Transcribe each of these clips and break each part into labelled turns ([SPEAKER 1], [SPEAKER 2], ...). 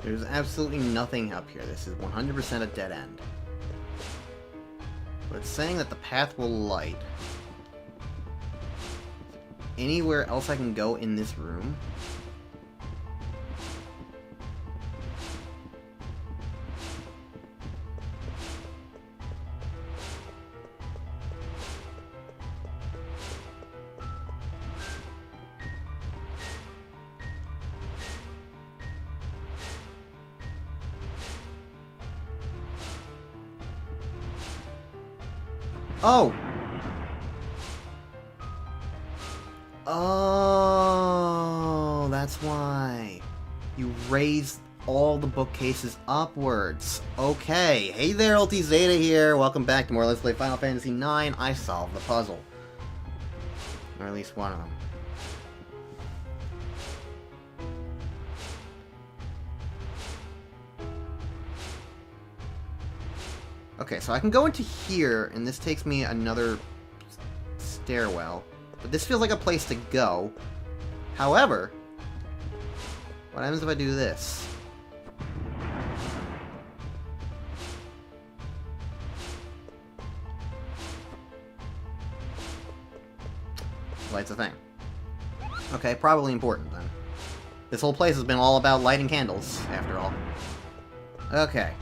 [SPEAKER 1] There's absolutely nothing up here. This is 100% a dead end. But it's saying that the path will light. Anywhere else I can go in this room? Oh! Oh, that's why. You raised all the bookcases upwards. Okay. Hey there, Ulti Zeta here. Welcome back to more Let's Play Final Fantasy IX. I solved the puzzle. Or at least one of them. Okay, so I can go into here, and this takes me another stairwell. But this feels like a place to go. However, what happens if I do this? Lights a thing. Okay, probably important then. This whole place has been all about lighting candles, after all. Okay.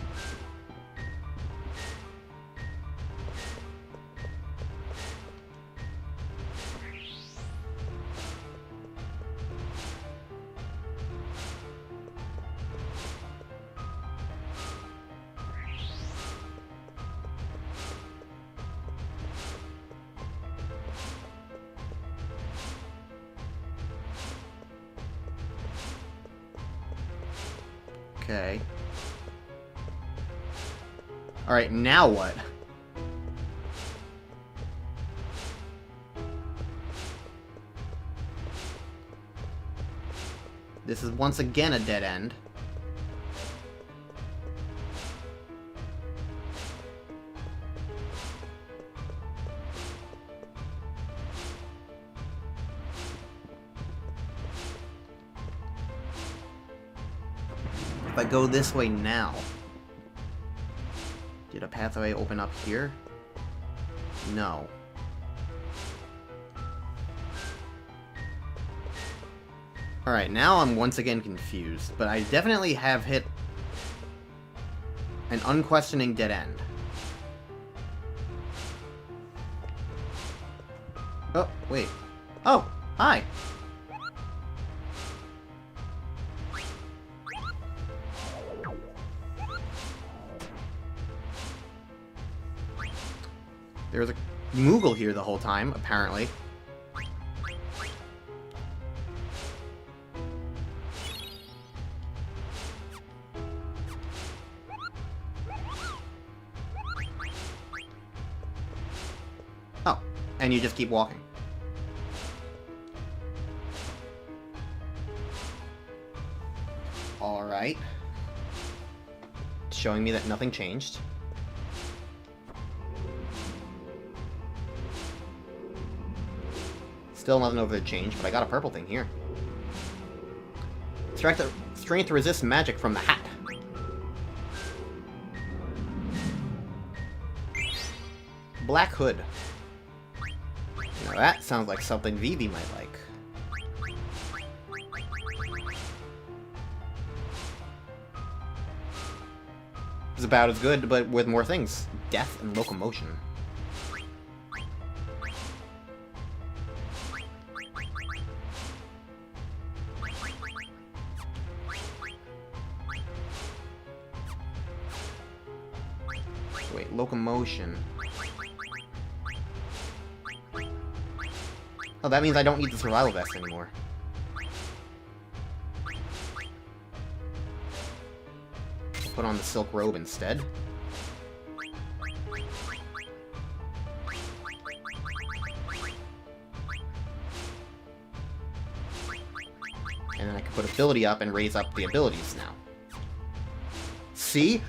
[SPEAKER 1] Okay. Alright, now what? This is once again a dead end. If I go this way now, did a pathway open up here? No. Alright, now I'm once again confused, but I definitely have hit an unquestioning dead end. Oh, wait. Oh, hi! There was a Moogle here the whole time, apparently. Oh, and you just keep walking. Alright. Showing me that nothing changed. Still nothing over the change, but I got a purple thing here. Strength to resist magic from the hat. Black Hood. Now that sounds like something Vivi might like. It's about as good, but with more things. Death and locomotion. Wait, locomotion. Oh, that means I don't need the survival vest anymore. I'll put on the silk robe instead. And then I can put ability up and raise up the abilities now. See?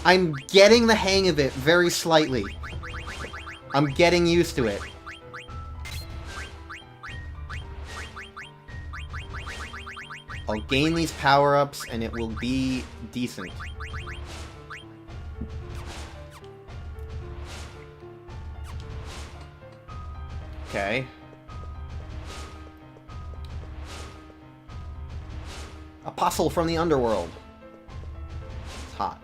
[SPEAKER 1] I'm getting the hang of it very slightly. I'm getting used to it. I'll gain these power-ups, and it will be decent. Okay. Apostle from the underworld. It's hot.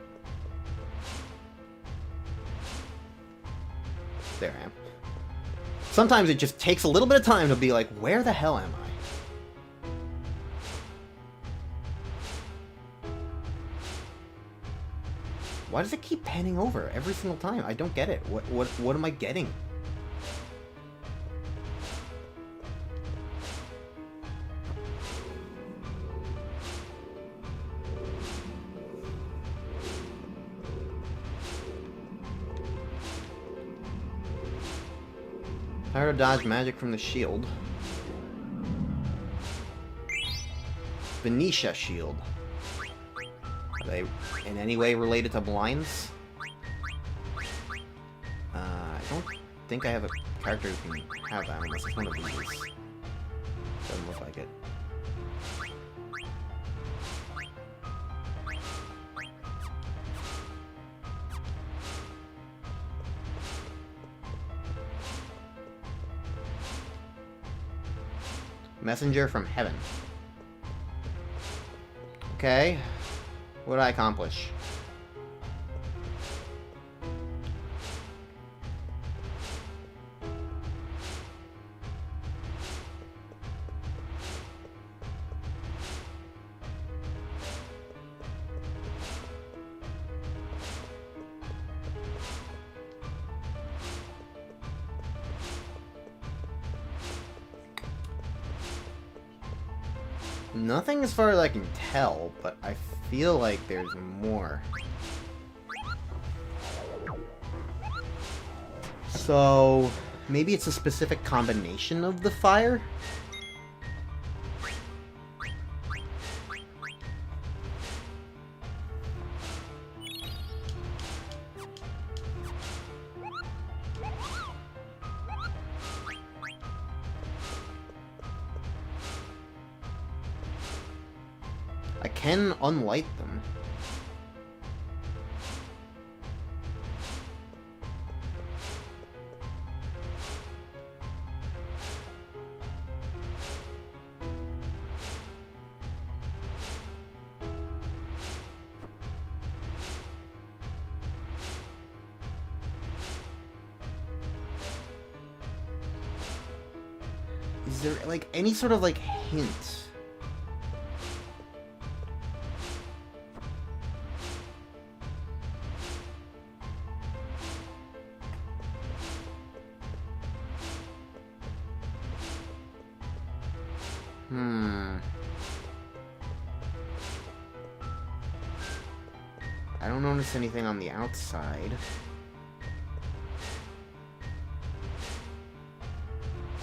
[SPEAKER 1] There I am. Sometimes it just takes a little bit of time to be like, where the hell am I? Why does it keep panning over every single time? I don't get it. What am I getting? Power to dodge magic from the shield. Venetia shield. Are they in any way related to blinds? I don't think I have a character who can have that unless it's one of these. Doesn't look like it. Messenger from heaven. Okay. What did I accomplish? Nothing as far as I can tell, but I feel like there's more. So, maybe it's a specific combination of the fire? I can unlight them. Is there, like, any sort of, like, hint? I don't notice anything on the outside.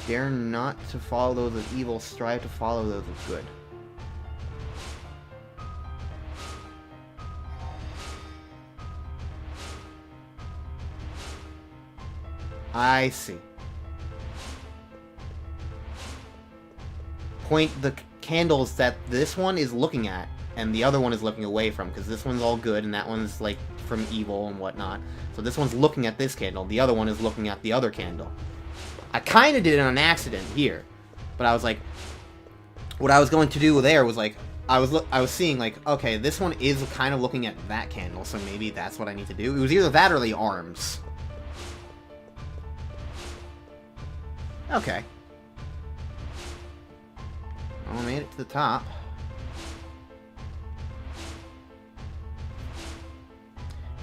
[SPEAKER 1] Dare not to follow those of evil, strive to follow those of good. I see. Point the candles that this one is looking at, and the other one is looking away from, because this one's all good, and that one's, like, from evil and whatnot. So this one's looking at this candle, the other one is looking at the other candle. I kind of did it on accident here, but I was like, what I was going to do there was, like, I was seeing, like, okay, this one is kind of looking at that candle, so maybe that's what I need to do. It was either that or the arms. Okay. I made it to the top.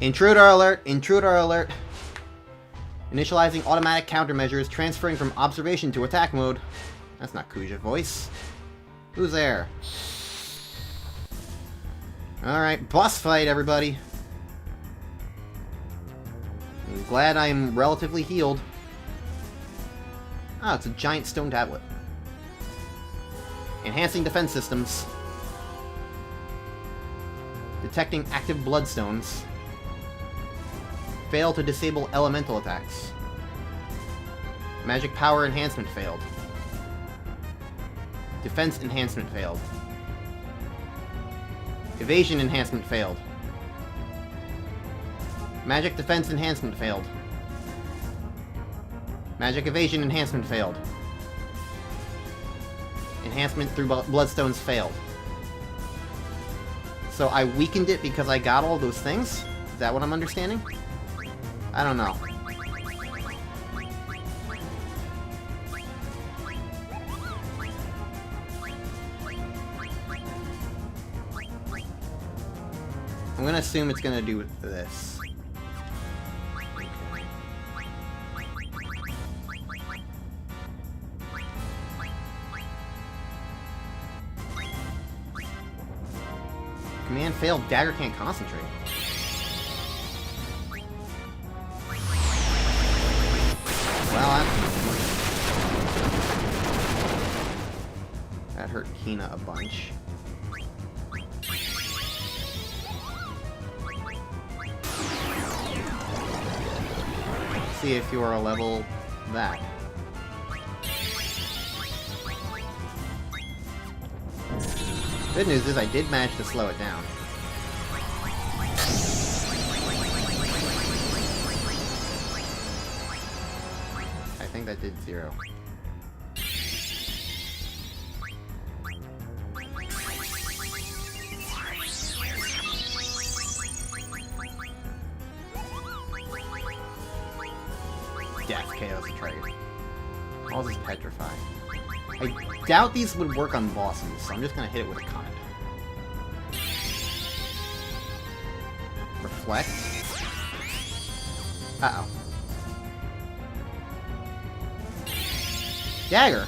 [SPEAKER 1] Intruder alert! Intruder alert! Initializing automatic countermeasures, transferring from observation to attack mode. That's not Kuja's voice. Who's there? Alright, boss fight, everybody. I'm glad I'm relatively healed. Ah, it's a giant stone tablet. Enhancing defense systems. Detecting active bloodstones. Fail to disable elemental attacks. Magic power enhancement failed. Defense enhancement failed. Evasion enhancement failed. Magic defense enhancement failed. Magic evasion enhancement failed. Enhancement through bloodstones failed. So I weakened it because I got all those things? Is that what I'm understanding? I don't know. I'm gonna assume it's gonna do this. Command failed. Dagger can't concentrate. Well, that hurt Kina a bunch. Let's see if you're a level that. Good news is I did manage to slow it down. I think that did 0. Death, chaos, trade. All this petrify. I doubt these would work on bosses, so I'm just gonna hit it with a con. Reflect. Uh-oh. Dagger!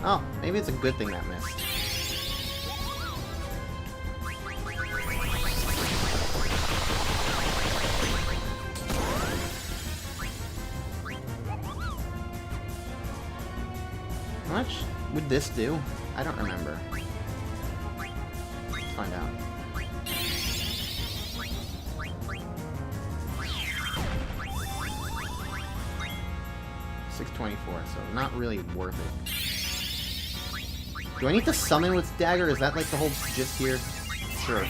[SPEAKER 1] Oh, maybe it's a good thing that missed. How much would this do? I don't remember. Let's find out. 624, so not really worth it. Do I need to summon with dagger? Is that like the whole gist here? Sure.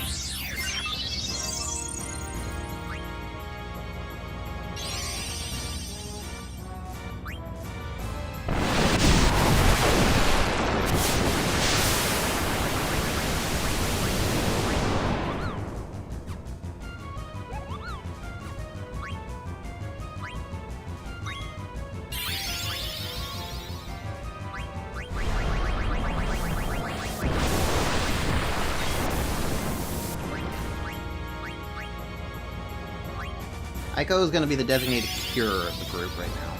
[SPEAKER 1] Aiko is going to be the designated cure of the group right now.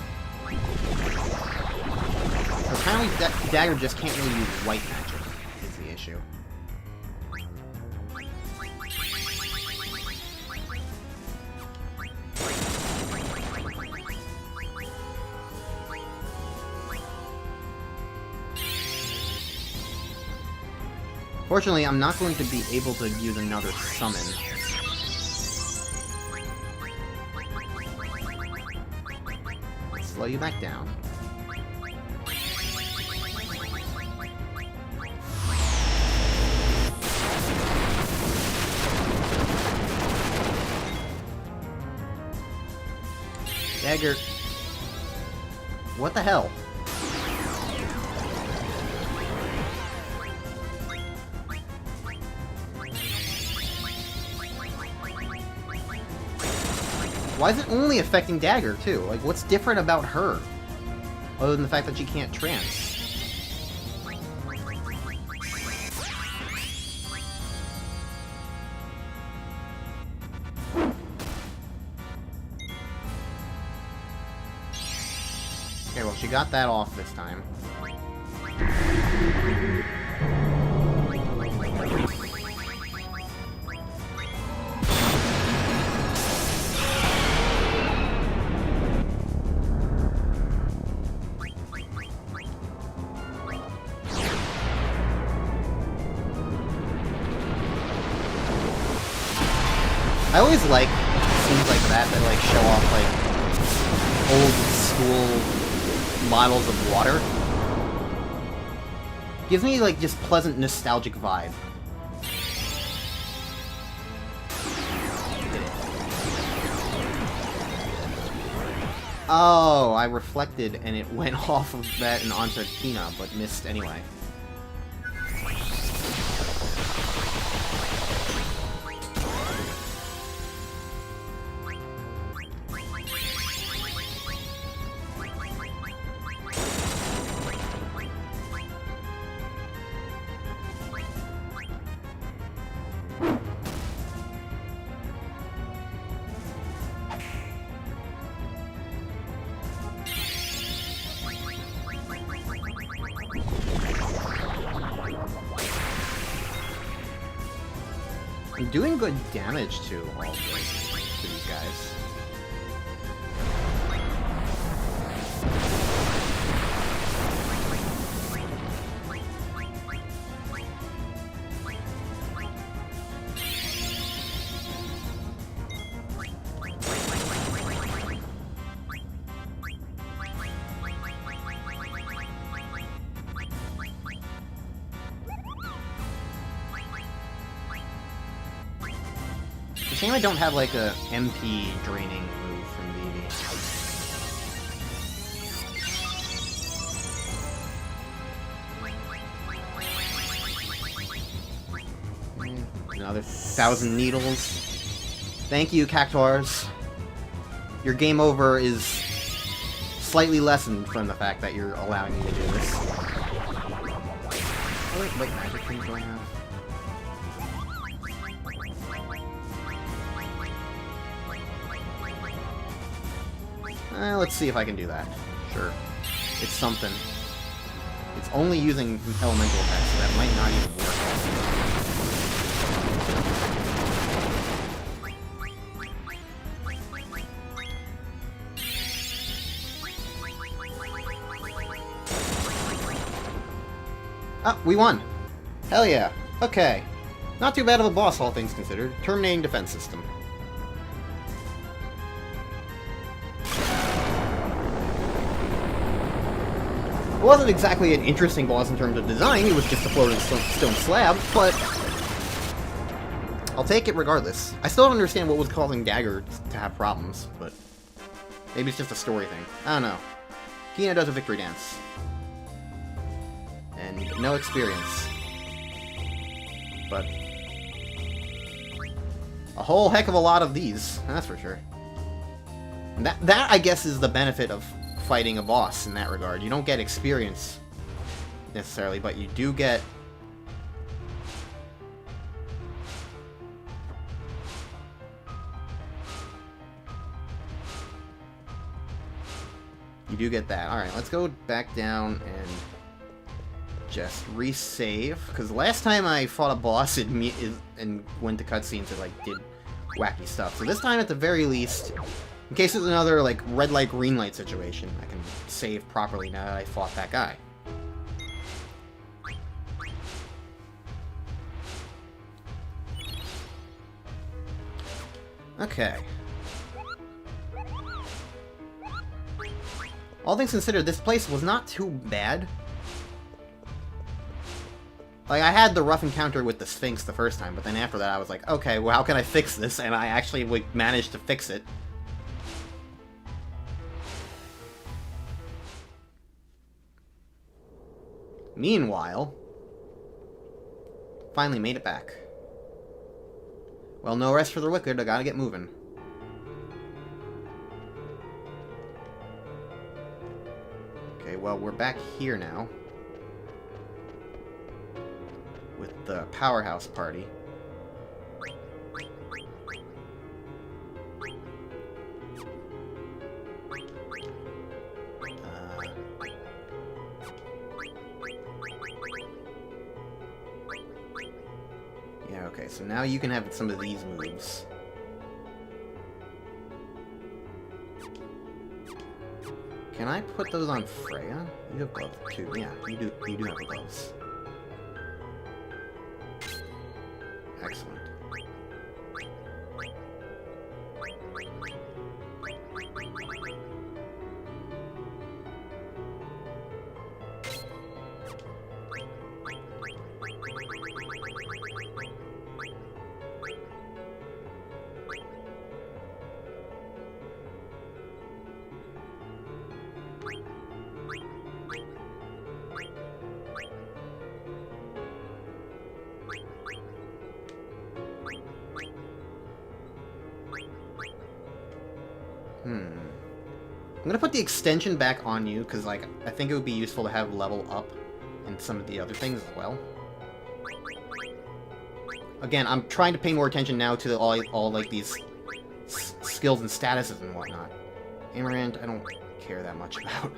[SPEAKER 1] Apparently, Dagger just can't really use white magic, is the issue. Fortunately, I'm not going to be able to use another summon. Slow you back down. Dagger. What the hell? Why is it only affecting Dagger, too? Like, what's different about her? Other than the fact that she can't trance. Okay, well, she got that off this time. I always like scenes like that like show off like old school models of water. Gives me, like, just pleasant nostalgic vibe. Oh, I reflected and it went off of that and onto Kina, but missed anyway. I'm doing good damage to all these guys. Shame I don't have like a MP draining move from Vivi. Another 1,000 needles. Thank you, Cactuars. Your game over is slightly lessened from the fact that you're allowing me to do this. Oh, wait, magic things do I have? Let's see if I can do that. Sure. It's something. It's only using elemental attacks, so that might not even work. Ah, we won! Hell yeah. Okay. Not too bad of a boss, all things considered. Terminating defense system. It wasn't exactly an interesting boss in terms of design, it was just a floating stone slab, but I'll take it regardless. I still don't understand what was causing Dagger to have problems, but maybe it's just a story thing. I don't know. Kina does a victory dance. And no experience. But a whole heck of a lot of these, that's for sure. And that I guess, is the benefit of fighting a boss in that regard. You don't get experience necessarily, but you do get that. Alright, let's go back down and just resave, because last time I fought a boss and went to cutscenes, it like did wacky stuff. So this time, at the very least, in case it's another, like, red light, green light situation, I can save properly now that I fought that guy. Okay. All things considered, this place was not too bad. Like, I had the rough encounter with the Sphinx the first time, but then after that I was like, okay, well, how can I fix this? And I actually managed to fix it. Meanwhile, finally made it back. Well, no rest for the wicked, I gotta get moving. Okay, well, we're back here now. With the powerhouse party. Yeah, okay, so now you can have some of these moves. Can I put those on Freya? You have gloves too. Yeah, you do have gloves. Excellent. I'm gonna put the extension back on you, because, like, I think it would be useful to have level up in some of the other things as well. Again, I'm trying to pay more attention now to all like, these skills and statuses and whatnot. Amaranth, I don't care that much about.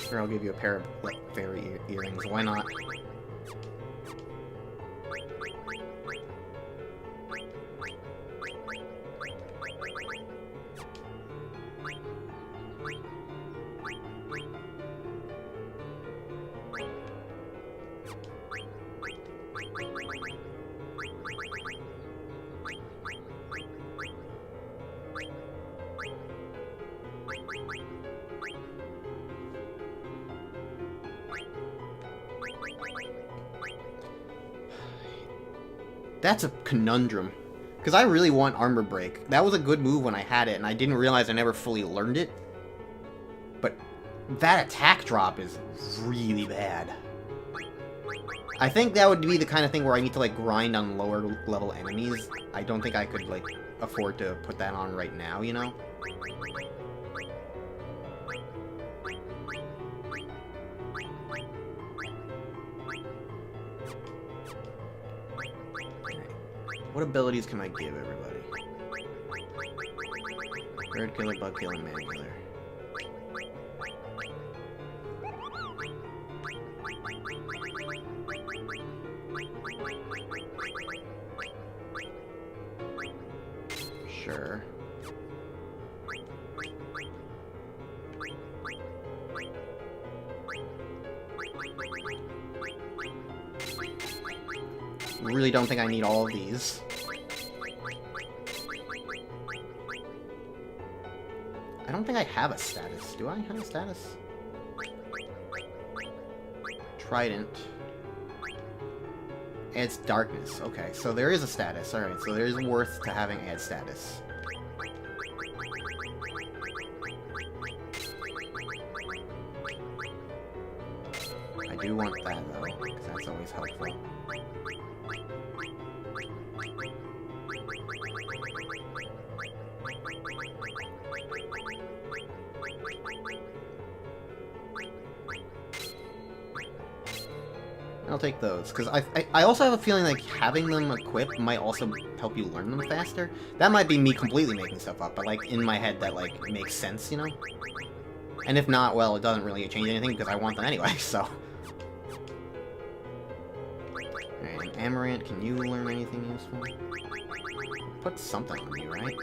[SPEAKER 1] Sure, I'll give you a pair of fairy earrings. Why not? That's a conundrum. Because I really want Armor Break. That was a good move when I had it, and I didn't realize I never fully learned it. But that attack drop is really bad. I think that would be the kind of thing where I need to, like, grind on lower level enemies. I don't think I could, like, afford to put that on right now, you know? What abilities can I give everybody? Bird Killer, Bug Killer, Man Killer. Sure. Really don't think I need all of these. I don't think I have a status. Do I have a status? Trident. Adds darkness. Okay, so there is a status. Alright, so there is worth to having add status. I do want that, though, because that's always helpful. I'll take those, because I also have a feeling like having them equipped might also help you learn them faster. That might be me completely making stuff up, but like in my head that like makes sense, you know? And if not, well, it doesn't really change anything because I want them anyway, so. And Amaranth, can you learn anything useful? Put something on you, right?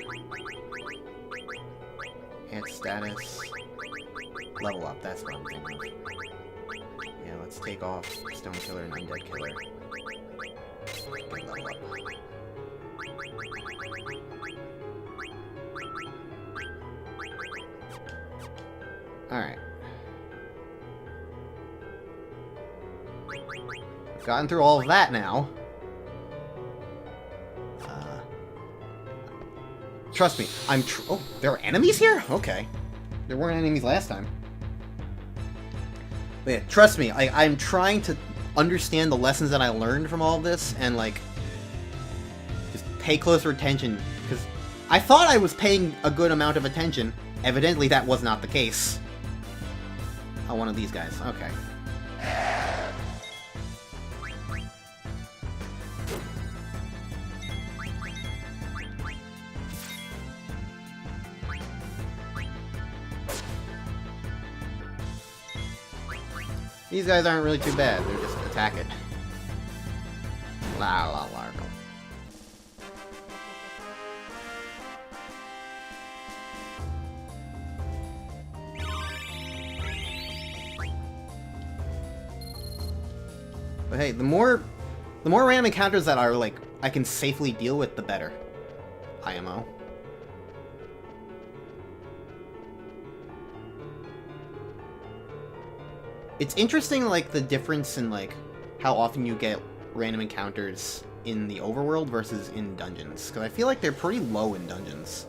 [SPEAKER 1] Add status. Level up, that's what I'm thinking of. Yeah, let's take off Stone Killer and Undead Killer. Good level up. Alright. Gotten through all of that now. Trust me, oh, there are enemies here? Okay. There weren't enemies last time. But yeah, trust me, I'm trying to understand the lessons that I learned from all of this, and, like, just pay closer attention, because I thought I was paying a good amount of attention. Evidently, that was not the case. Oh, one of these guys. Okay. These guys aren't really too bad, they're just attack it. La la la. But hey, the more random encounters that are like I can safely deal with, the better. IMO. It's interesting, like, the difference in, like, how often you get random encounters in the overworld versus in dungeons? Because I feel like they're pretty low in dungeons.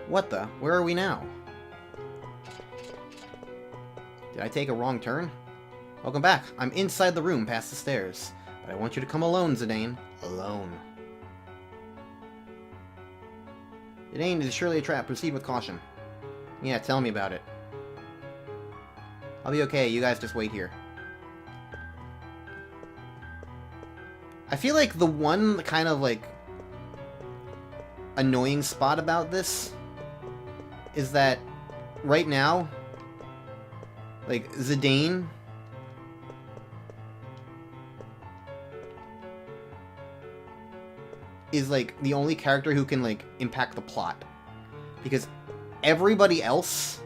[SPEAKER 1] What the? Where are we now? Did I take a wrong turn? Welcome back. I'm inside the room past the stairs. But I want you to come alone, Zidane. Alone. Zidane, it is surely a trap. Proceed with caution. Yeah, tell me about it. I'll be okay. You guys just wait here. I feel like the one kind of, like, annoying spot about this is that right now, like, Zidane is, like, the only character who can, like, impact the plot. Because everybody else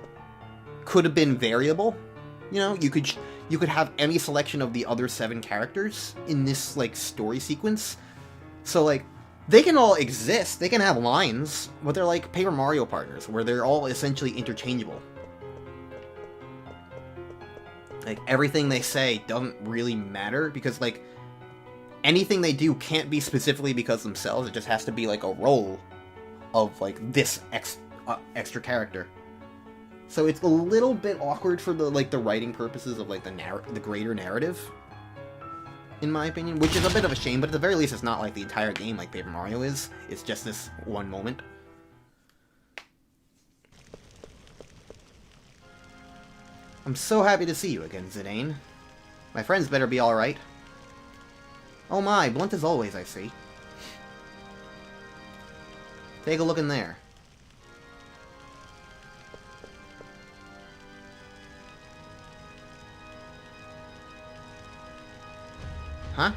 [SPEAKER 1] could have been variable. You know, you could have any selection of the other 7 characters in this, like, story sequence. So, like, they can all exist, they can have lines, but they're like Paper Mario partners, where they're all essentially interchangeable. Like, everything they say doesn't really matter, because, like, anything they do can't be specifically because themselves, it just has to be, like, a role of, like, this extra character. So it's a little bit awkward for the, like, the writing purposes of, like, the greater narrative, in my opinion, which is a bit of a shame, but at the very least it's not like the entire game like Paper Mario is. It's just this one moment. I'm so happy to see you again, Zidane. My friends better be alright. Oh my, blunt as always, I see. Take a look in there. Huh?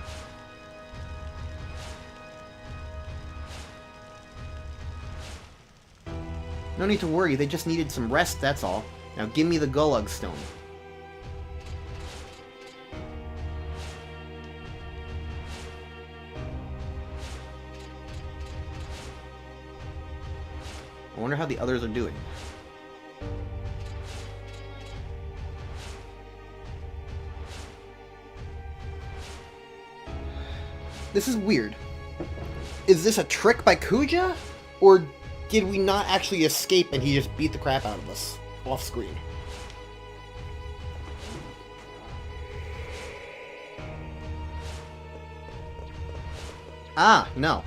[SPEAKER 1] No need to worry, they just needed some rest, that's all. Now give me the Gulag Stone. I wonder how the others are doing. This is weird. Is this a trick by Kuja? Or did we not actually escape and he just beat the crap out of us off screen? Ah, no.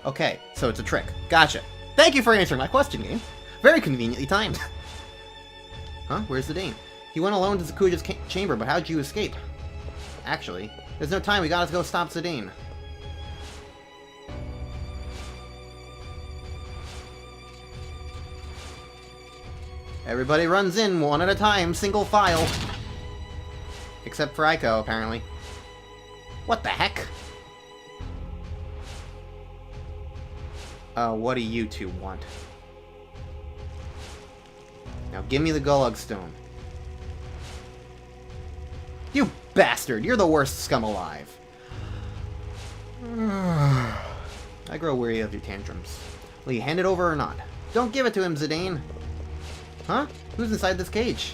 [SPEAKER 1] Okay, so it's a trick. Gotcha. Thank you for answering my question, game. Very conveniently timed. Huh? Where's Zidane? He went alone to Zakuja's chamber, but how'd you escape? Actually, there's no time. We gotta go stop Zidane. Everybody runs in, one at a time, single file. Except for Aiko, apparently. What the heck? What do you two want? Now give me the Gulag Stone. You bastard! You're the worst scum alive! I grow weary of your tantrums. Will you hand it over or not? Don't give it to him, Zidane! Huh? Who's inside this cage?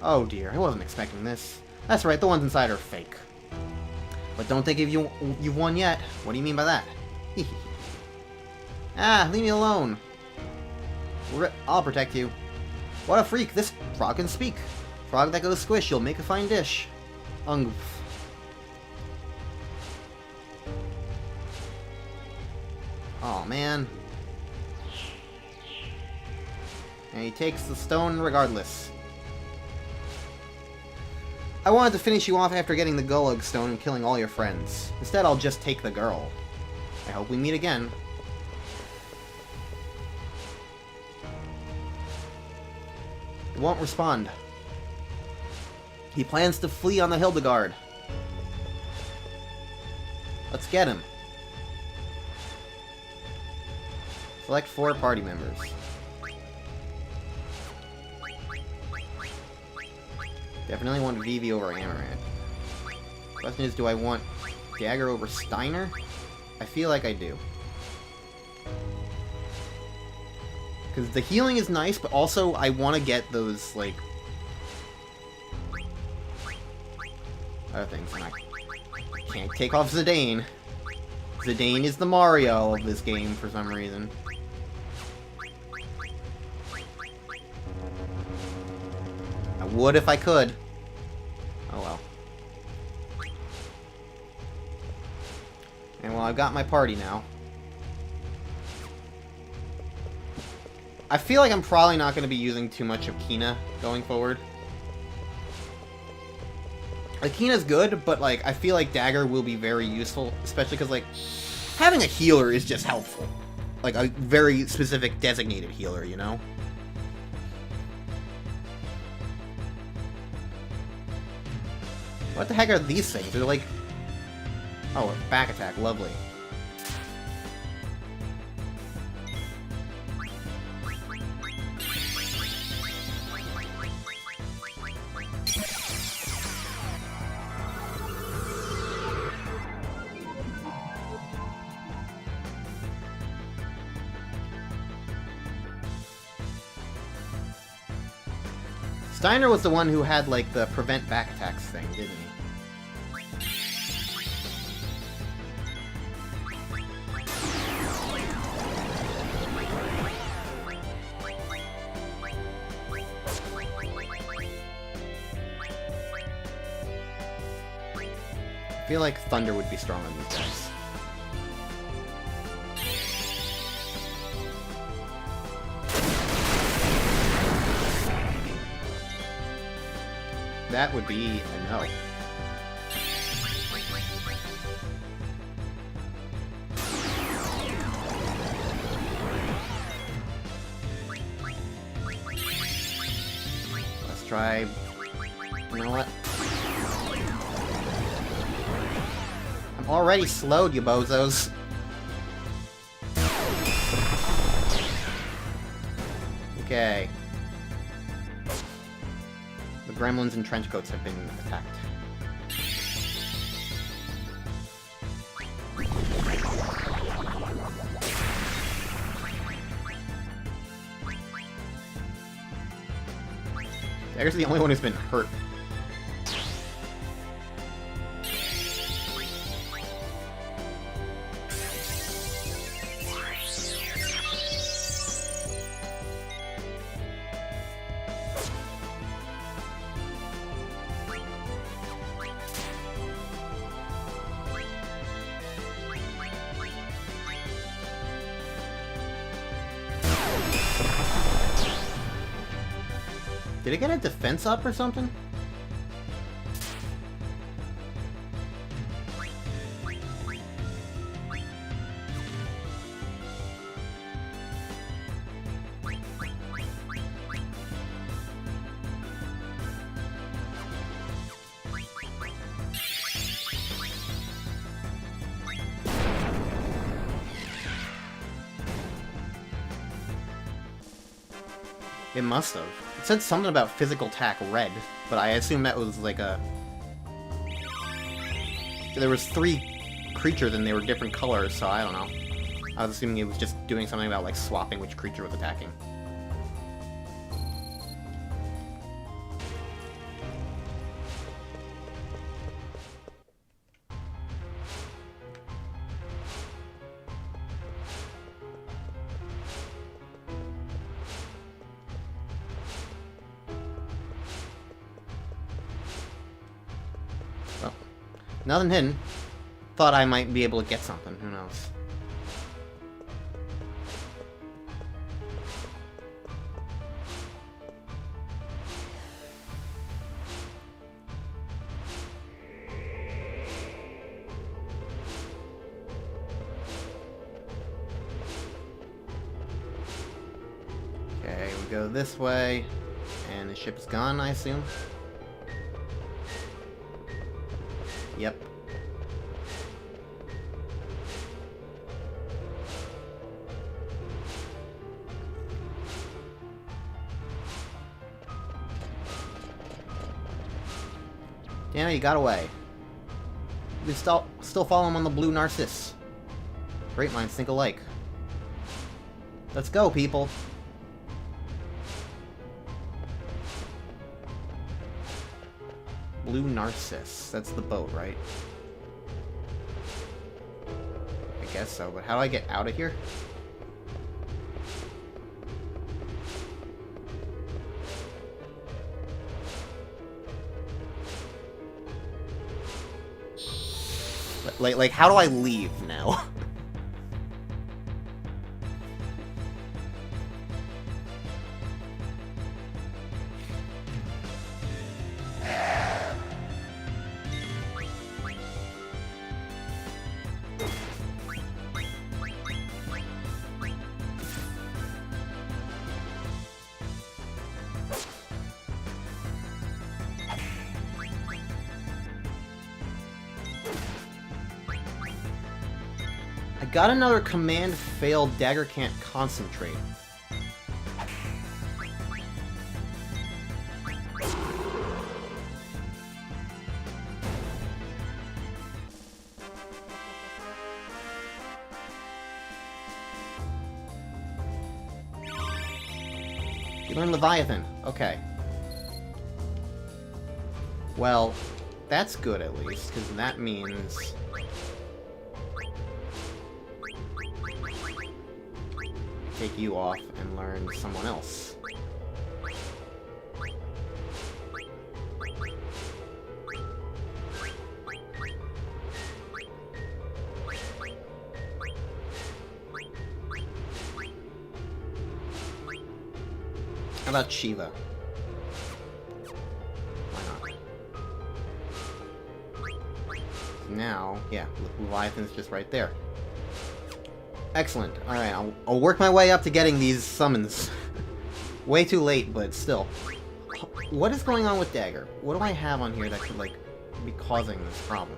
[SPEAKER 1] Oh dear, I wasn't expecting this. That's right, the ones inside are fake. But don't think you've won yet. What do you mean by that? Ah, leave me alone. I'll protect you. What a freak, this frog can speak. Frog that goes squish, you'll make a fine dish. Ungf. Aw, man. And he takes the stone regardless. I wanted to finish you off after getting the Gulag Stone and killing all your friends. Instead, I'll just take the girl. I hope we meet again. He won't respond. He plans to flee on the Hildegard. Let's get him. Select 4 party members. Definitely want Vivi over Amaranth. Question is, do I want Dagger over Steiner? I feel like I do. Because the healing is nice, but also I want to get those, like... other things. And I can't take off Zidane. Zidane is the Mario of this game for some reason. I would if I could. Oh well. And well, I've got my party now. I feel like I'm probably not going to be using too much of Kina going forward. Like, Kina's good, but, like, I feel like Dagger will be very useful, especially because, like, having a healer is just helpful. Like, a very specific designated healer, you know? What the heck are these things? They're like... oh, back attack. Lovely. Steiner was the one who had, like, the prevent back attacks thing, didn't he? I feel like Thunder would be strong on these guys. That would be a no. Let's try... you know what? I'm already slowed, you bozos. Okay. The gremlins and trenchcoats have been attacked. Dagger's the only one who's been hurt. Did it get a defense up or something? It must have. It said something about physical attack red, but I assume that was like a... there was 3 creatures and they were different colors, so I don't know. I was assuming it was just doing something about like swapping which creature was attacking. Nothing hidden. Thought I might be able to get something. Who knows? Okay, we go this way. And the ship's gone, I assume. Yep. Damn it, he got away. We still follow him on the blue Narcissus. Great minds think alike. Let's go, people. Blue Narcissus. That's the boat, right? I guess so, but how do I get out of here? Like, how do I leave now? Got another command failed. Dagger can't concentrate. You learn Leviathan. Okay. Well, that's good at least, because that means... take you off and learn someone else. How about Shiva? Why not? Now, yeah, Leviathan's just right there. Excellent. Alright, I'll work my way up to getting these summons. Way too late, but still. What is going on with Dagger? What do I have on here that could, like, be causing this problem?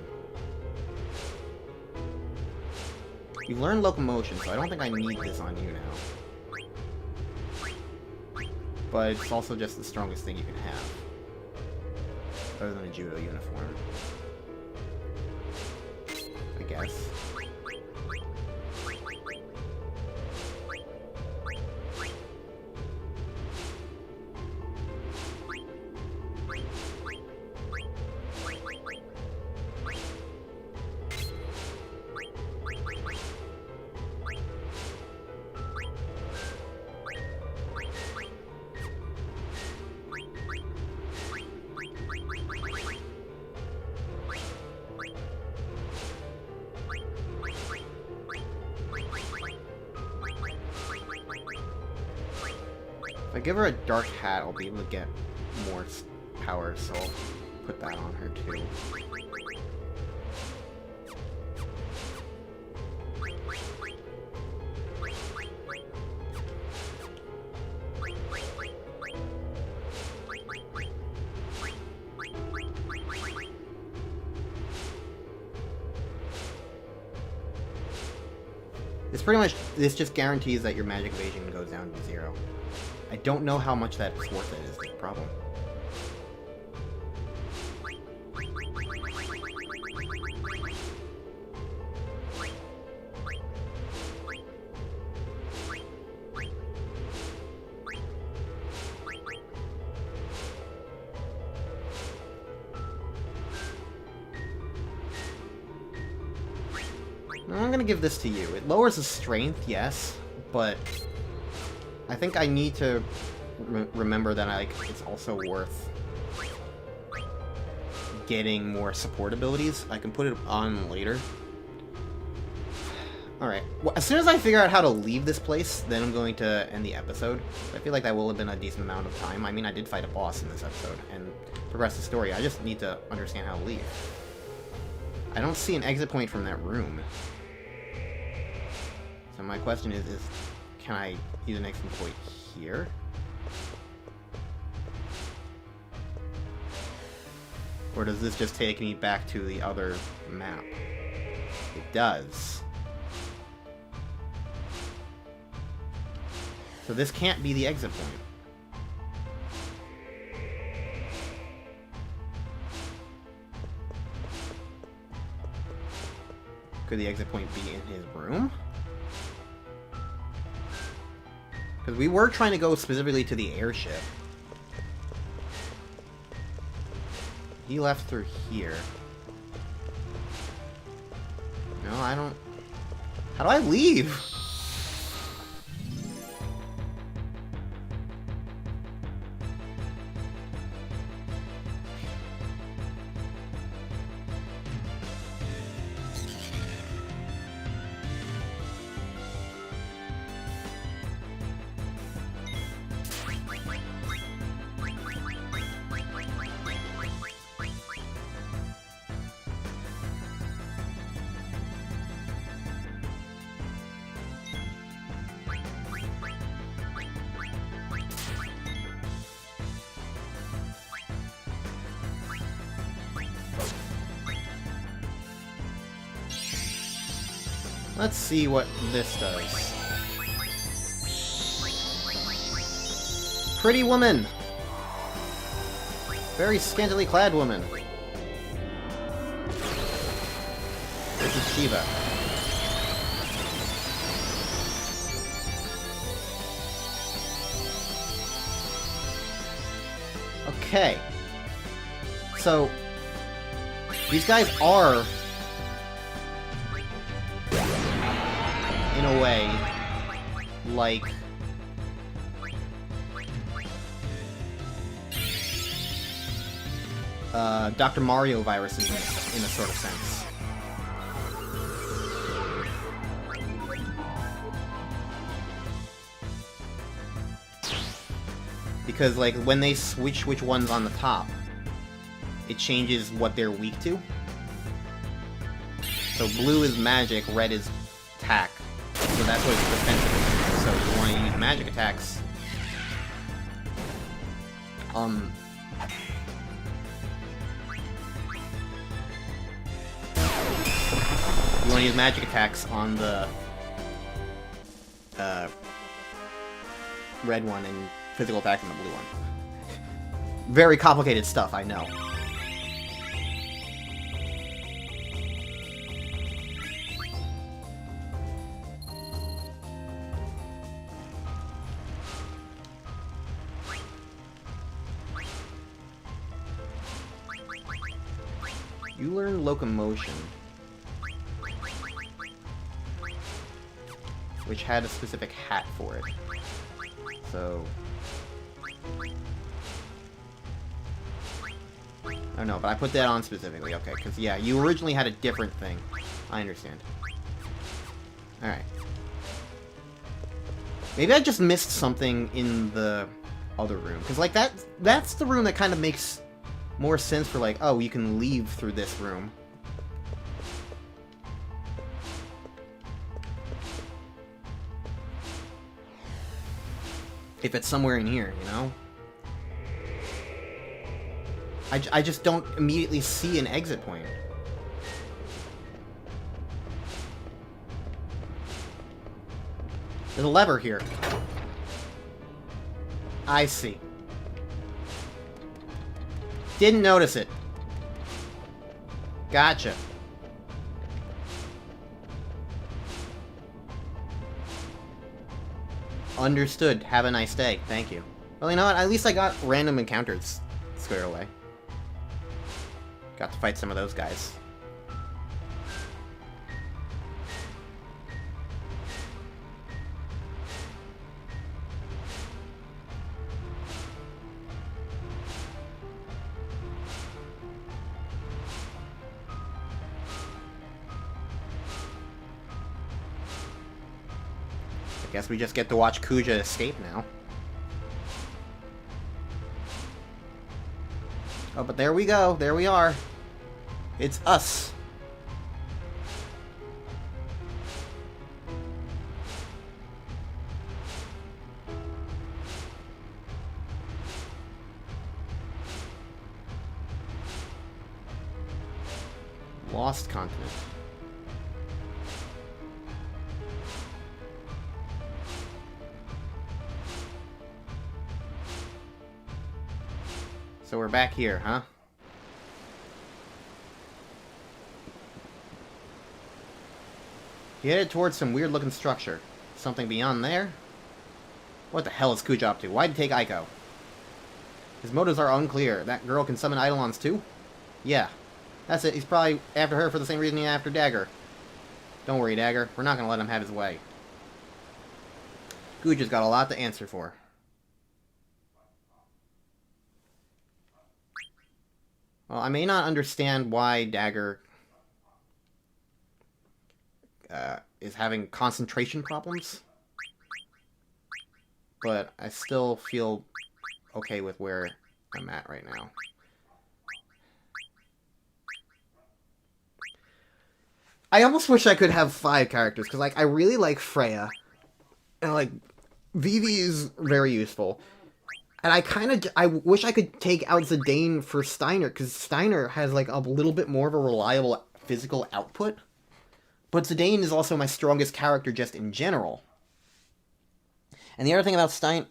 [SPEAKER 1] You learned Locomotion, so I don't think I need this on you now. But it's also just the strongest thing you can have. Other than a judo uniform. I guess. If I give her a dark hat, I'll be able to get more power, so I'll put that on her too. It's pretty much, this just guarantees that your magic evasion goes down to 0. I don't know how much that's worth it is the problem. I'm gonna give this to you. It lowers the strength, yes, but I think I need to remember that it's also worth getting more support abilities. I can put it on later. Alright, well, as soon as I figure out how to leave this place, then I'm going to end the episode. I feel like that will have been a decent amount of time. I mean, I did fight a boss in this episode and progress the story. I just need to understand how to leave. I don't see an exit point from that room. So my question is can I use an exit point here? Or does this just take me back to the other map? It does. So this can't be the exit point. Could the exit point be in his room? Because we were trying to go specifically to the airship. He left through here. No, I don't... How do I leave? Let's see what this does. Pretty woman! Very scantily clad woman. This is Shiva. Okay. So, these guys are, in a way, like... Dr. Mario viruses in a sort of sense. Because, like, when they switch which one's on the top, it changes what they're weak to. So blue is magic, red is attack. So that's what it's defensive. So you want to use magic attacks. You want to use magic attacks on the red one and physical attacks on the blue one. Very complicated stuff, I know. You learn locomotion, which had a specific hat for it. So... Oh no, but I put that on specifically, okay, because yeah, you originally had a different thing. I understand. Alright. Maybe I just missed something in the other room, because like that's the room that kind of makes more sense for like, oh, you can leave through this room. If it's somewhere in here, you know? I just don't immediately see an exit point. There's a lever here. I see. Didn't notice it. Gotcha. Understood. Have a nice day. Thank you. Well, you know what? At least I got random encounters squared away. Got to fight some of those guys. I guess we just get to watch Kuja escape now. Oh, but there we go. There we are. It's us. Lost continent. So we're back here, huh? He headed towards some weird-looking structure. Something beyond there? What the hell is Kuja up to? Why'd he take Aiko? His motives are unclear. That girl can summon Eidolons too? Yeah. That's it. He's probably after her for the same reason he's after Dagger. Don't worry, Dagger. We're not going to let him have his way. Guja's got a lot to answer for. Well, I may not understand why Dagger is having concentration problems, but I still feel okay with where I'm at right now. I almost wish I could have 5 characters, because, like, I really like Freya, and, like, Vivi is very useful. And I wish I could take out Zidane for Steiner, because Steiner has, like, a little bit more of a reliable physical output. But Zidane is also my strongest character just in general. And the other thing about Steiner...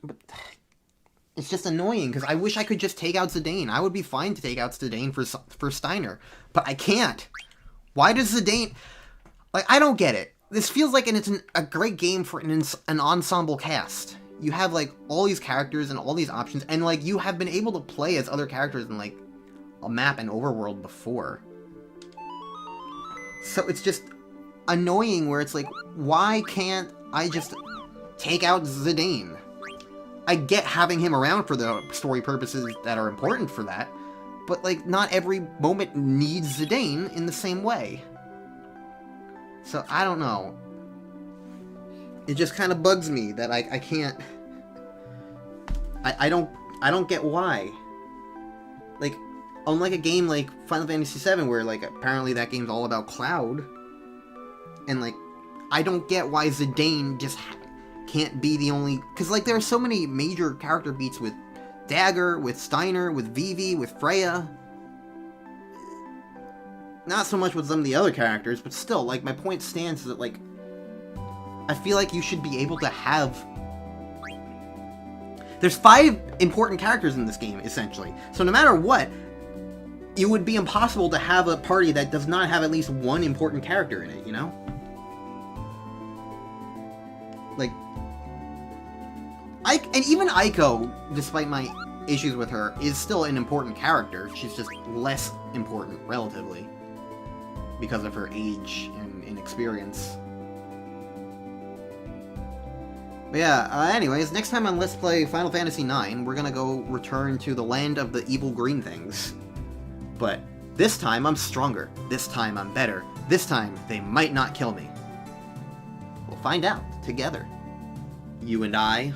[SPEAKER 1] It's just annoying, because I wish I could just take out Zidane. I would be fine to take out Zidane for Steiner. But I can't. Why does Zidane... Like, I don't get it. This feels like it's a great game for an ensemble cast. You have, like, all these characters and all these options, and, like, you have been able to play as other characters in, like, a map and overworld before. So it's just annoying where it's like, why can't I just take out Zidane? I get having him around for the story purposes that are important for that, but, like, not every moment needs Zidane in the same way. So, I don't know. It just kind of bugs me that I can't... I don't get why. Like, unlike a game like Final Fantasy VII, where, like, apparently that game's all about Cloud, and, like, I don't get why Zidane just can't be the only... Because, like, there are so many major character beats with Dagger, with Steiner, with Vivi, with Freya. Not so much with some of the other characters, but still, like, my point stands that, like, I feel like you should be able to have... There's 5 important characters in this game, essentially. So no matter what, it would be impossible to have a party that does not have at least one important character in it, you know? Like... And even Aiko, despite my issues with her, is still an important character. She's just less important, relatively, because of her age and inexperience. But yeah, anyways, next time on Let's Play Final Fantasy IX, we're gonna go return to the land of the evil green things. But this time I'm stronger. This time I'm better. This time they might not kill me. We'll find out together. You and I